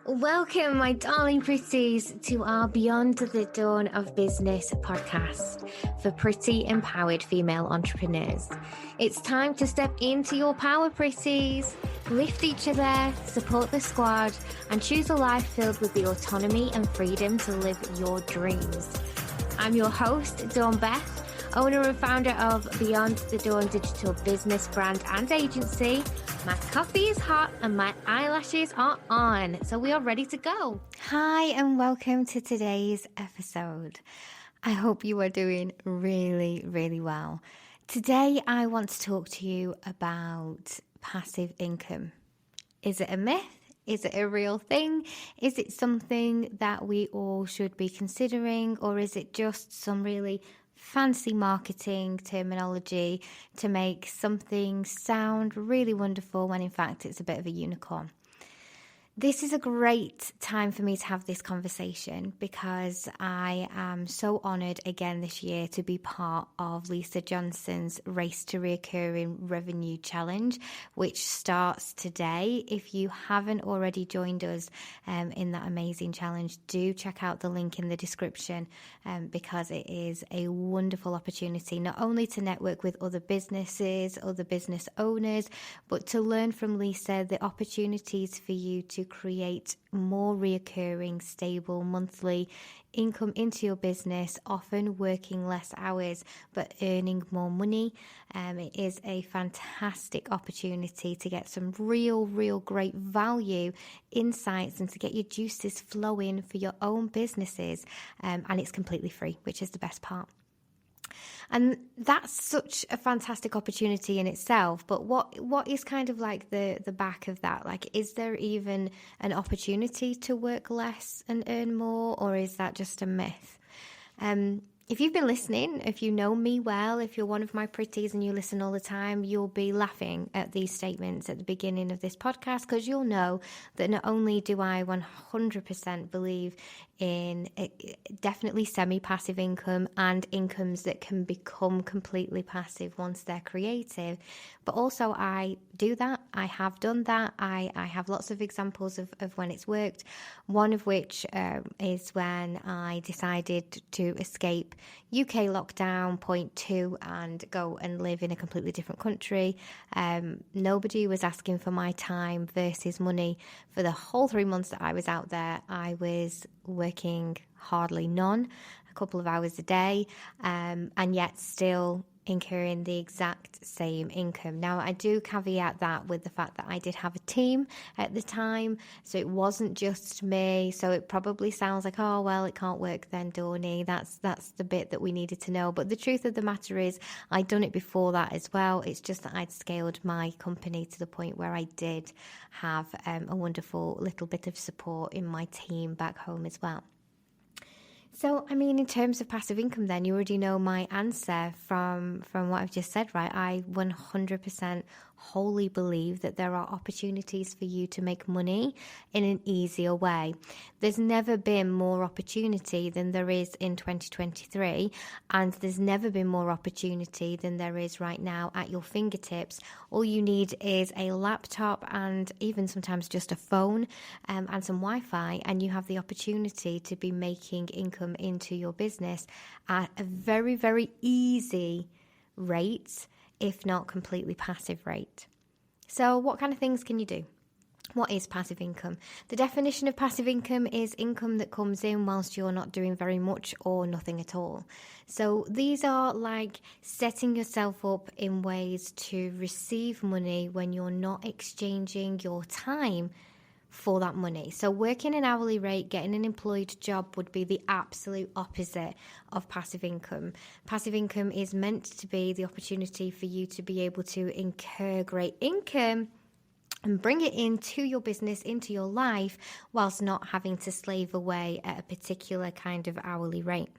Welcome, my darling pretties, to our Beyond the Dawn of Business podcast for pretty, empowered female entrepreneurs. It's time to step into your power, pretties. Lift each other, support the squad, and choose a life filled with the autonomy and freedom to live your dreams. I'm your host, Dawn Beth, owner and founder of Beyond the Dawn digital business brand and agency. My coffee is hot and my eyelashes are on, so we are ready to go. Hi, and welcome to today's episode. I hope you are doing really, really well. Today, I want to talk to you about passive income. Is it a myth? Is it a real thing? Is it something that we all should be considering, or is it just some really fancy marketing terminology to make something sound really wonderful when in fact it's a bit of a unicorn? This is a great time for me to have this conversation because I am so honoured again this year to be part of Lisa Johnson's Race to Recurring Revenue Challenge, which starts today. If you haven't already joined us in that amazing challenge, do check out the link in the description because it is a wonderful opportunity not only to network with other businesses, other business owners, but to learn from Lisa the opportunities for you to create more reoccurring, stable monthly income into your business, often working less hours but earning more money. It is a fantastic opportunity to get some real great value, insights, and to get your juices flowing for your own businesses. And it's completely free, which is the best part. And that's such a fantastic opportunity in itself. But what is kind of like the back of that? Like, is there even an opportunity to work less and earn more, or is that just a myth? If you've been listening, if you know me well, if you're one of my pretties and you listen all the time, you'll be laughing at these statements at the beginning of this podcast, because you'll know that not only do I 100% believe in definitely semi-passive income and incomes that can become completely passive once they're creative, but also I do that. I have done that. I have lots of examples of when it's worked, one of which is when I decided to escape UK lockdown point 2 and go and live in a completely different country. Nobody was asking for my time versus money. For the whole 3 months that I was out there, I was working hardly none, a couple of hours a day, and yet still incurring the exact same income. Now, I do caveat that with the fact that I did have a team at the time, so it wasn't just me. So it probably sounds like, oh, well, it can't work then, Dawny. That's the bit that we needed to know. But the truth of the matter is, I'd done it before that as well. It's just that I'd scaled my company to the point where I did have a wonderful little bit of support in my team back home as well. So, I mean, in terms of passive income, then you already know my answer from what I've just said, right? I 100% wholly believe that there are opportunities for you to make money in an easier way. There's never been more opportunity than there is in 2023, and there's never been more opportunity than there is right now at your fingertips. All you need is a laptop and even sometimes just a phone and some Wi-Fi, and you have the opportunity to be making income into your business at a very easy rate, if not completely passive rate. So what kind of things can you do? What is passive income? The definition of passive income is income that comes in whilst you're not doing very much or nothing at all. So these are like setting yourself up in ways to receive money when you're not exchanging your time for that money. So working an hourly rate, getting an employed job would be the absolute opposite of passive income. Passive income is meant to be the opportunity for you to be able to incur great income and bring it into your business, into your life, whilst not having to slave away at a particular kind of hourly rate.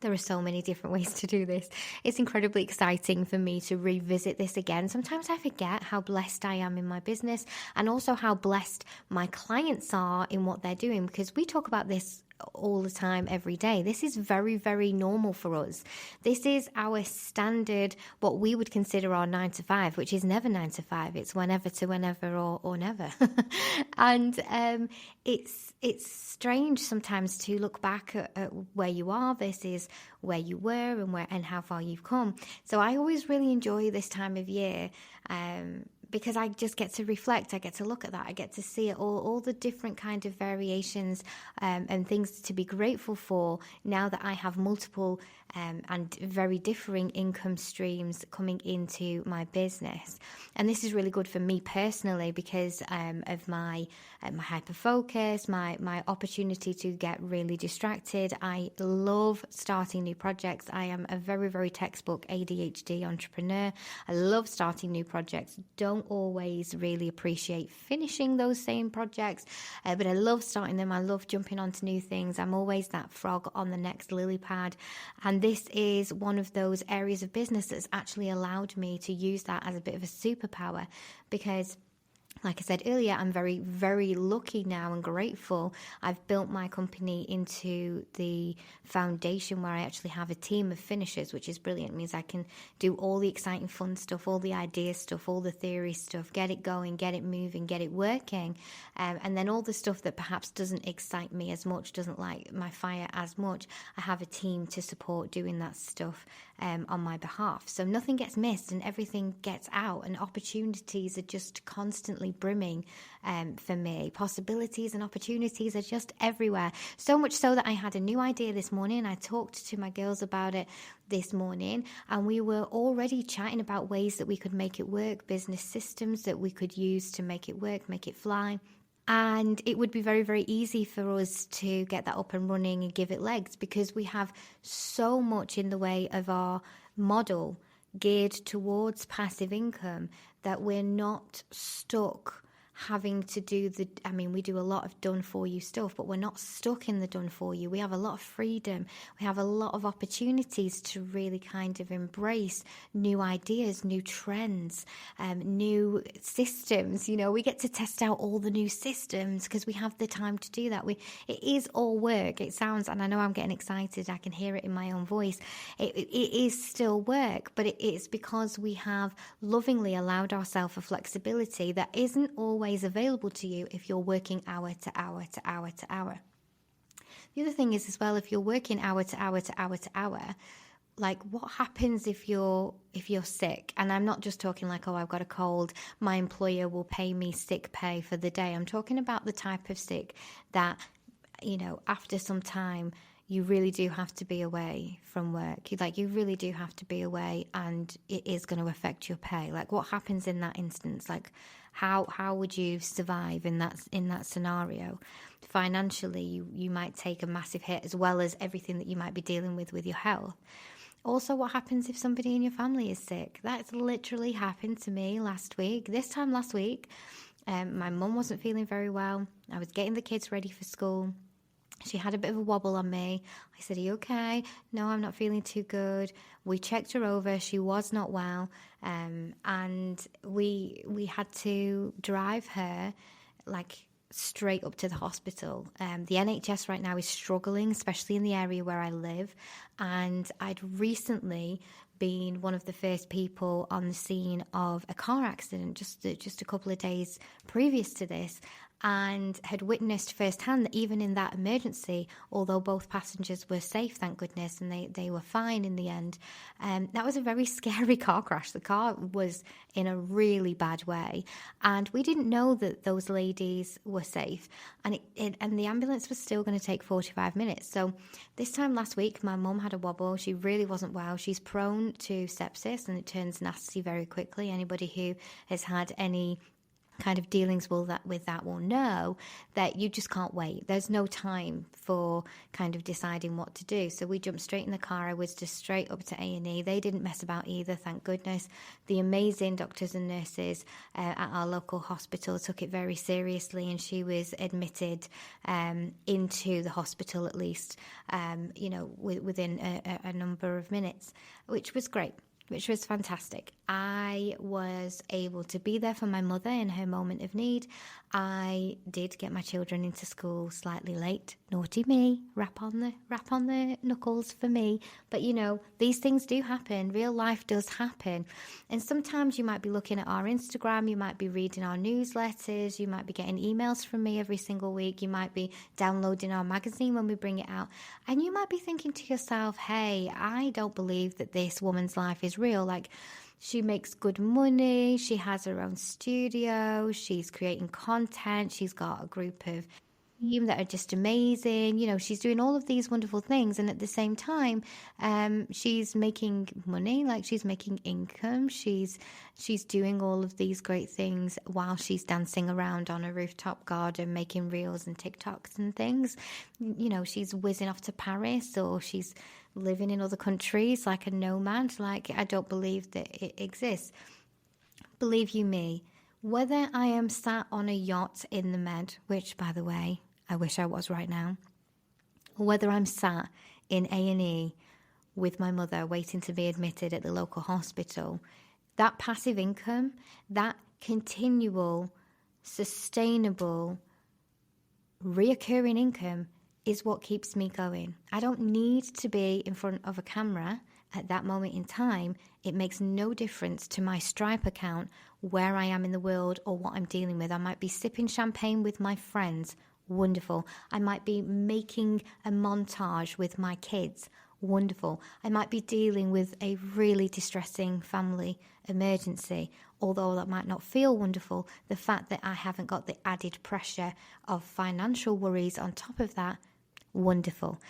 There are so many different ways to do this. It's incredibly exciting for me to revisit this again. Sometimes I forget how blessed I am in my business and also how blessed my clients are in what they're doing, because we talk about this all the time, every day. This is very, very normal for us. This is our standard, what we would consider our 9 to 5, which is never 9 to 5. It's whenever to whenever or never. And it's strange sometimes to look back at where you are versus where you were and how far you've come. So I always really enjoy this time of year, because I just get to reflect, I get to look at that, I get to see it all the different kind of variations and things to be grateful for now that I have multiple and very differing income streams coming into my business. And this is really good for me personally because of my hyper focus, my opportunity to get really distracted. I love starting new projects. I am a very, very textbook ADHD entrepreneur. I love starting new projects. Don't always really appreciate finishing those same projects, but I love starting them. I love jumping onto new things. I'm always that frog on the next lily pad, and this is one of those areas of business that's actually allowed me to use that as a bit of a superpower because, like I said earlier, I'm very, very lucky now and grateful. I've built my company into the foundation where I actually have a team of finishers, which is brilliant. It means I can do all the exciting, fun stuff, all the idea stuff, all the theory stuff, get it going, get it moving, get it working. And then all the stuff that perhaps doesn't excite me as much, doesn't light my fire as much, I have a team to support doing that stuff on my behalf. So nothing gets missed and everything gets out, and opportunities are just constantly brimming for me. Possibilities and opportunities are just everywhere. So much so that I had a new idea this morning. I talked to my girls about it this morning, and we were already chatting about ways that we could make it work, business systems that we could use to make it work, make it fly. And it would be very, very easy for us to get that up and running and give it legs because we have so much in the way of our model geared towards passive income that we're not stuck having to do we do a lot of done for you stuff, but we're not stuck in the done for you. We have a lot of freedom. We have a lot of opportunities to really kind of embrace new ideas, new trends, new systems. You know, we get to test out all the new systems because we have the time to do that. It is all work. It sounds, and I know I'm getting excited. I can hear it in my own voice. It is still work, but it's because we have lovingly allowed ourselves a flexibility that isn't always available to you if you're working hour to hour to hour to hour. The other thing is as well, if you're working hour to hour to hour to hour, like what happens if you're sick? And I'm not just talking like, oh, I've got a cold, my employer will pay me sick pay for the day. I'm talking about the type of sick that, you know, after some time you really do have to be away from work. You really do have to be away, and it is going to affect your pay. Like, what happens in that instance? Like, how would you survive in that scenario? Financially, you might take a massive hit, as well as everything that you might be dealing with your health. Also, what happens if somebody in your family is sick? That's literally happened to me this time last week. My mum wasn't feeling very well. I was getting the kids ready for school. She had a bit of a wobble on me. I said, are you okay? No, I'm not feeling too good. We checked her over. She was not well. And we had to drive her straight up to the hospital. The NHS right now is struggling, especially in the area where I live. And I'd recently been one of the first people on the scene of a car accident just a couple of days previous to this, and had witnessed firsthand that even in that emergency, although both passengers were safe, thank goodness, and they were fine in the end, that was a very scary car crash. The car was in a really bad way, and we didn't know that those ladies were safe, and the ambulance was still going to take 45 minutes. So this time last week, my mum had a wobble. She really wasn't well. She's prone to sepsis, and it turns nasty very quickly. Anybody who has had any kind of dealings with that will know that you just can't wait. There's no time for kind of deciding what to do. So we jumped straight in the car. I was just straight up to A&E. They didn't mess about either, thank goodness. The amazing doctors and nurses at our local hospital took it very seriously, and she was admitted into the hospital at least, within a number of minutes, which was great. which was fantastic. I was able to be there for my mother in her moment of need. I did get my children into school slightly late. Naughty me, rap on the knuckles for me. But you know, these things do happen. Real life does happen. And sometimes you might be looking at our Instagram, you might be reading our newsletters, you might be getting emails from me every single week, you might be downloading our magazine when we bring it out, and you might be thinking to yourself, hey, I don't believe that this woman's life is real. Like, she makes good money, she has her own studio, she's creating content, she's got a group of team that are just amazing. You know, she's doing all of these wonderful things, and at the same time, she's making money, like she's making income. She's doing all of these great things while she's dancing around on a rooftop garden, making reels and TikToks and things. You know, she's whizzing off to Paris, or she's living in other countries like a nomad. Like, I don't believe that it exists. Believe you me, whether I am sat on a yacht in the Med, which, by the way, I wish I was right now, or whether I'm sat in A&E with my mother waiting to be admitted at the local hospital, that passive income, that continual, sustainable, reoccurring income is what keeps me going. I don't need to be in front of a camera at that moment in time. It makes no difference to my Stripe account where I am in the world or what I'm dealing with. I might be sipping champagne with my friends. Wonderful. I might be making a montage with my kids. Wonderful. I might be dealing with a really distressing family emergency. Although that might not feel wonderful, the fact that I haven't got the added pressure of financial worries on top of that, wonderful.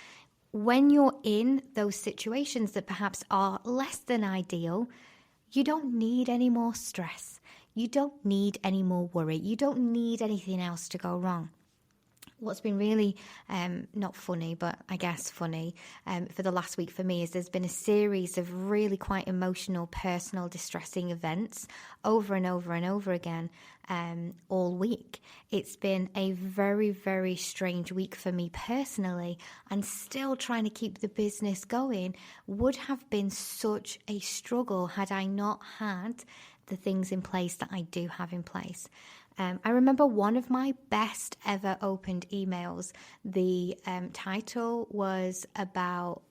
When you're in those situations that perhaps are less than ideal, you don't need any more stress. You don't need any more worry. You don't need anything else to go wrong. What's been really not funny, but I guess funny for the last week for me is there's been a series of really quite emotional, personal, distressing events over and over and over again all week. It's been a very, very strange week for me personally, and still trying to keep the business going would have been such a struggle had I not had the things in place that I do have in place. I remember one of my best ever opened emails. The title was about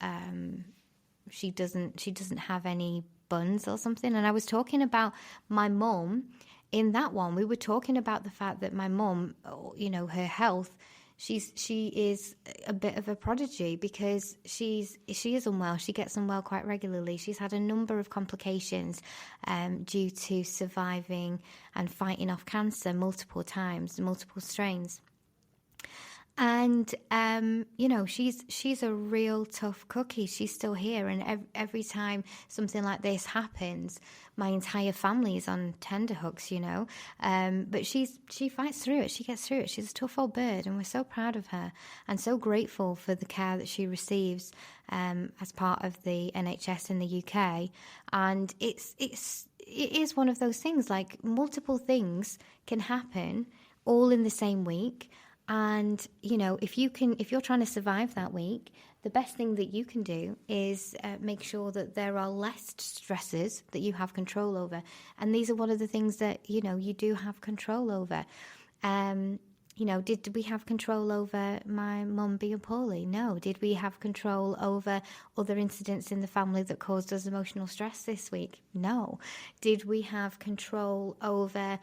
she doesn't have any buns or something, and I was talking about my mum. In that one, we were talking about the fact that my mum, you know, her health. She is a bit of a prodigy because she is unwell. She gets unwell quite regularly. She's had a number of complications due to surviving and fighting off cancer multiple times, multiple strains. And, you know, she's a real tough cookie. She's still here. And every time something like this happens, my entire family is on tenterhooks, you know. But she fights through it. She gets through it. She's a tough old bird, and we're so proud of her and so grateful for the care that she receives as part of the NHS in the UK. And it is one of those things, like multiple things can happen all in the same week. And, you know, if you're trying to survive that week, the best thing that you can do is make sure that there are less stresses that you have control over. And these are one of the things that, you know, you do have control over. You know, did we have control over my mum being poorly? No. Did we have control over other incidents in the family that caused us emotional stress this week? No. Did we have control over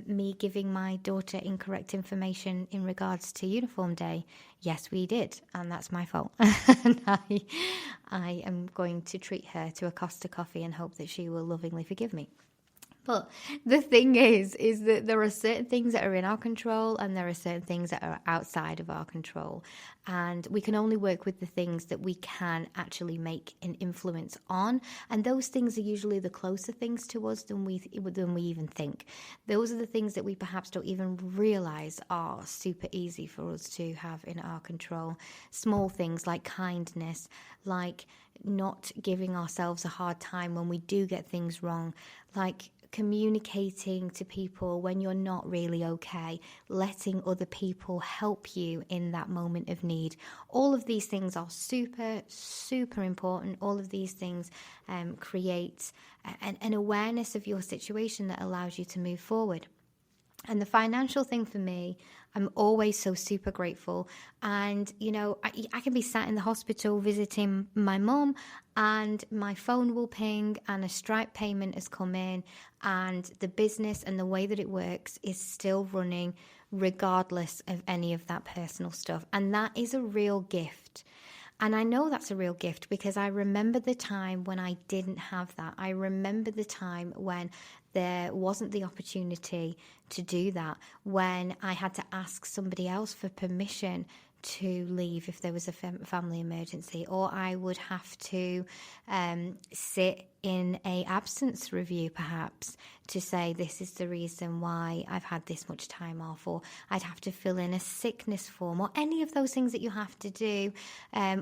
me giving my daughter incorrect information in regards to uniform day? Yes, we did, and that's my fault. And I am going to treat her to a Costa coffee and hope that she will lovingly forgive me. But the thing is that there are certain things that are in our control and there are certain things that are outside of our control. And we can only work with the things that we can actually make an influence on. And those things are usually the closer things to us than we even think. Those are the things that we perhaps don't even realize are super easy for us to have in our control. Small things like kindness, like not giving ourselves a hard time when we do get things wrong, like communicating to people when you're not really okay, letting other people help you in that moment of need. All of these things are super, super important. All of these things create an awareness of your situation that allows you to move forward. And the financial thing for me, I'm always so super grateful. And, you know, I can be sat in the hospital visiting my mum and my phone will ping and a Stripe payment has come in and the business and the way that it works is still running regardless of any of that personal stuff. And that is a real gift. And I know that's a real gift because I remember the time when I didn't have that. I remember the time when there wasn't the opportunity to do that, when I had to ask somebody else for permission to leave if there was a family emergency, or I would have to sit in a absence review perhaps to say this is the reason why I've had this much time off, or I'd have to fill in a sickness form, or any of those things that you have to do,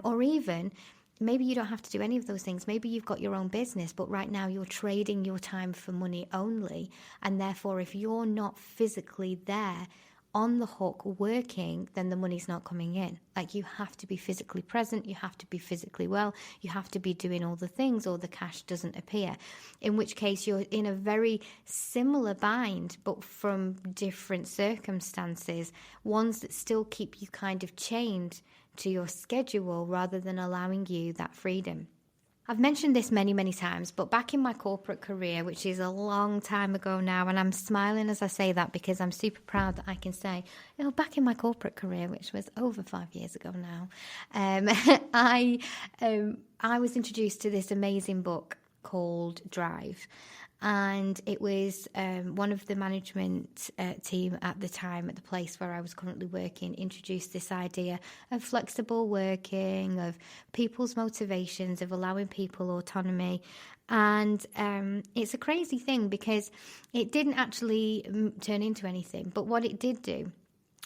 or even maybe you don't have to do any of those things. Maybe you've got your own business, but right now you're trading your time for money only, and therefore if you're not physically there on the hook working, then the money's not coming in. Like, you have to be physically present, you have to be physically well, you have to be doing all the things or the cash doesn't appear, in which case you're in a very similar bind but from different circumstances, ones that still keep you kind of chained to your schedule rather than allowing you that freedom. I've mentioned this many, many times, but back in my corporate career, which is a long time ago now, and I'm smiling as I say that because I'm super proud that I can say, you know, back in my corporate career, which was over 5 years ago now, I was introduced to this amazing book called Drive. And it was one of the management team at the time at the place where I was currently working introduced this idea of flexible working, of people's motivations, of allowing people autonomy. And it's a crazy thing because it didn't actually turn into anything. But what it did do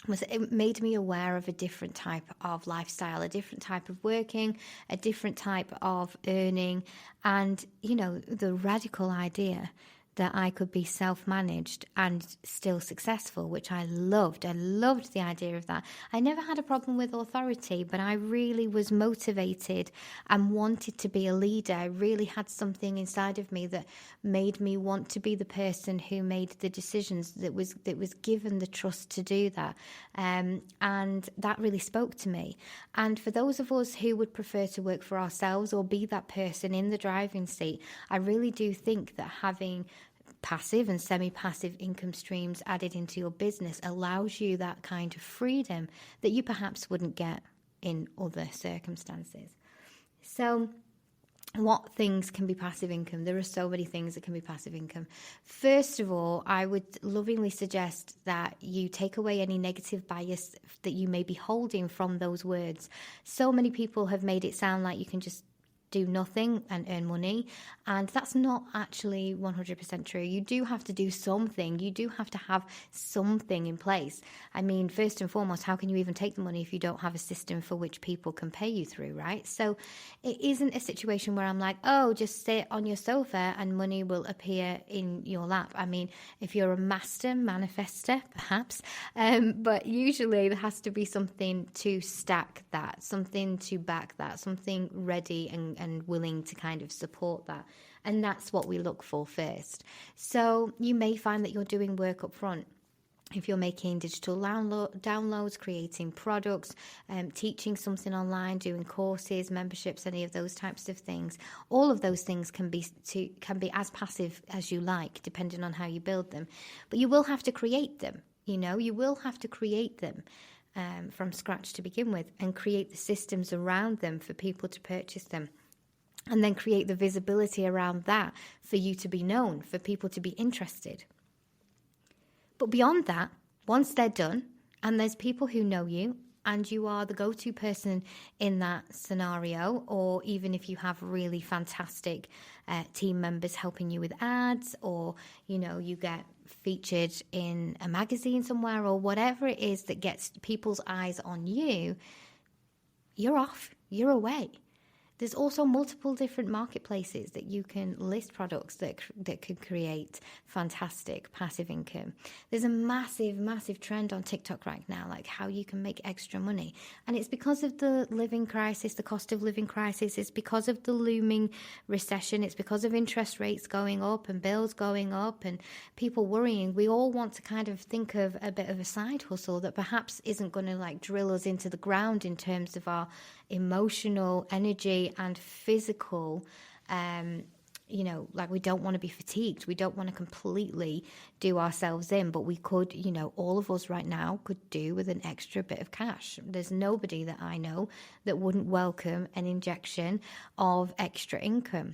was it made me aware of a different type of lifestyle, a different type of working, a different type of earning, and, you know, the radical idea that I could be self-managed and still successful, which I loved. I loved the idea of that. I never had a problem with authority, but I really was motivated and wanted to be a leader. I really had something inside of me that made me want to be the person who made the decisions, that was given the trust to do that. And that really spoke to me. And for those of us who would prefer to work for ourselves or be that person in the driving seat, I really do think that having passive and semi-passive income streams added into your business allows you that kind of freedom that you perhaps wouldn't get in other circumstances. So what things can be passive income? There are so many things that can be passive income. First of all, I would lovingly suggest that you take away any negative bias that you may be holding from those words. So many people have made it sound like you can just do nothing and earn money, and that's not actually 100% true. You do have to do something. You do have to have something in place. I mean, first and foremost, how can you even take the money if you don't have a system for which people can pay you through, right? So it isn't a situation where I'm like, oh, just sit on your sofa and money will appear in your lap. I mean, if you're a master manifester, perhaps, but usually there has to be something to stack that, something to back that, something ready and willing to kind of support that. And that's what we look for first. So you may find that you're doing work up front. If you're making digital downloads, creating products, teaching something online, doing courses, memberships, any of those types of things, all of those things can be as passive as you like, depending on how you build them. But you will have to create them. You know, you will have to create them from scratch to begin with, and create the systems around them for people to purchase them. And then create the visibility around that for you to be known, for people to be interested. But beyond that, once they're done and there's people who know you and you are the go-to person in that scenario, or even if you have really fantastic team members helping you with ads, or, you know, you get featured in a magazine somewhere, or whatever it is that gets people's eyes on you, you're off, you're away. There's also multiple different marketplaces that you can list products that could create fantastic passive income. There's a massive trend on TikTok right now, like how you can make extra money. And it's because of the living crisis, the cost of living crisis. It's because of the looming recession. It's because of interest rates going up and bills going up and people worrying. We all want to kind of think of a bit of a side hustle that perhaps isn't going to like drill us into the ground in terms of our emotional energy and physical, like we don't want to be fatigued. We don't want to completely do ourselves in, but we could, all of us right now could do with an extra bit of cash. There's nobody that I know that wouldn't welcome an injection of extra income.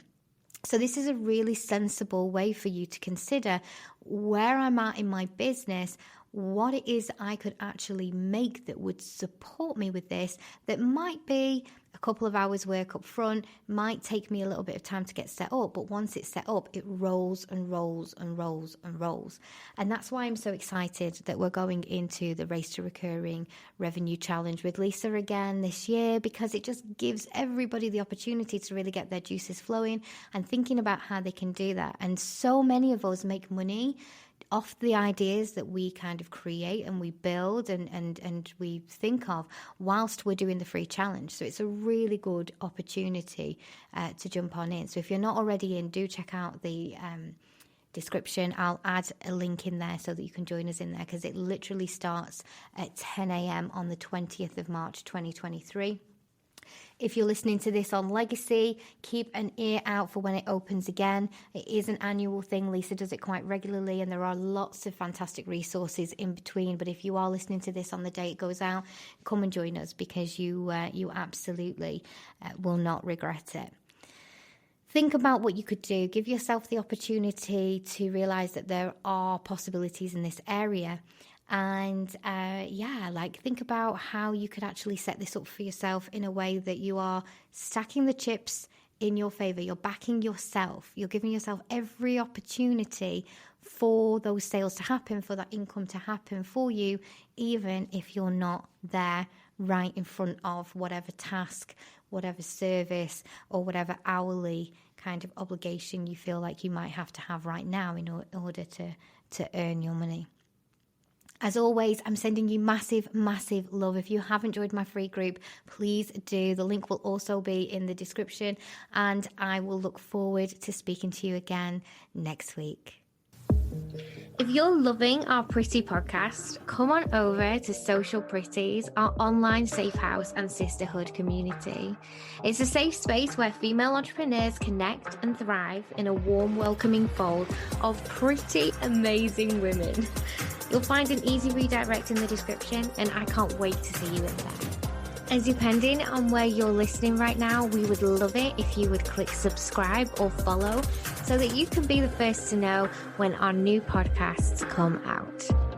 So this is a really sensible way for you to consider where I'm at in my business, what it is I could actually make that would support me with this, that might be a couple of hours work up front, might take me a little bit of time to get set up, but once it's set up, it rolls and rolls and rolls and rolls. And that's why I'm so excited that we're going into the Race to Recurring Revenue Challenge with Lisa again this year, because it just gives everybody the opportunity to really get their juices flowing and thinking about how they can do that. And so many of us make money off the ideas that we kind of create and we build and we think of whilst we're doing the free challenge. So it's a really good opportunity to jump on in. So if you're not already in, do check out the description. I'll add a link in there so that you can join us in there, because it literally starts at 10 a.m. on the 20th of March 2023. If you're listening to this on Legacy, keep an ear out for when it opens again. It is an annual thing. Lisa does it quite regularly, and there are lots of fantastic resources in between. But if you are listening to this on the day it goes out, come and join us, because you absolutely will not regret it. Think about what you could do. Give yourself the opportunity to realize that there are possibilities in this area. And think about how you could actually set this up for yourself in a way that you are stacking the chips in your favor. You're backing yourself. You're giving yourself every opportunity for those sales to happen, for that income to happen for you, even if you're not there right in front of whatever task, whatever service, or whatever hourly kind of obligation you feel like you might have to have right now in order to earn your money. As always, I'm sending you massive love. If you haven't joined my free group, please do. The link will also be in the description, and I will look forward to speaking to you again next week. If you're loving our Pretty podcast, come on over to Social Pretties, our online safe house and sisterhood community. It's a safe space where female entrepreneurs connect and thrive in a warm, welcoming fold of pretty amazing women. You'll find an easy redirect in the description, and I can't wait to see you in there. And depending on where you're listening right now, we would love it if you would click subscribe or follow so that you can be the first to know when our new podcasts come out.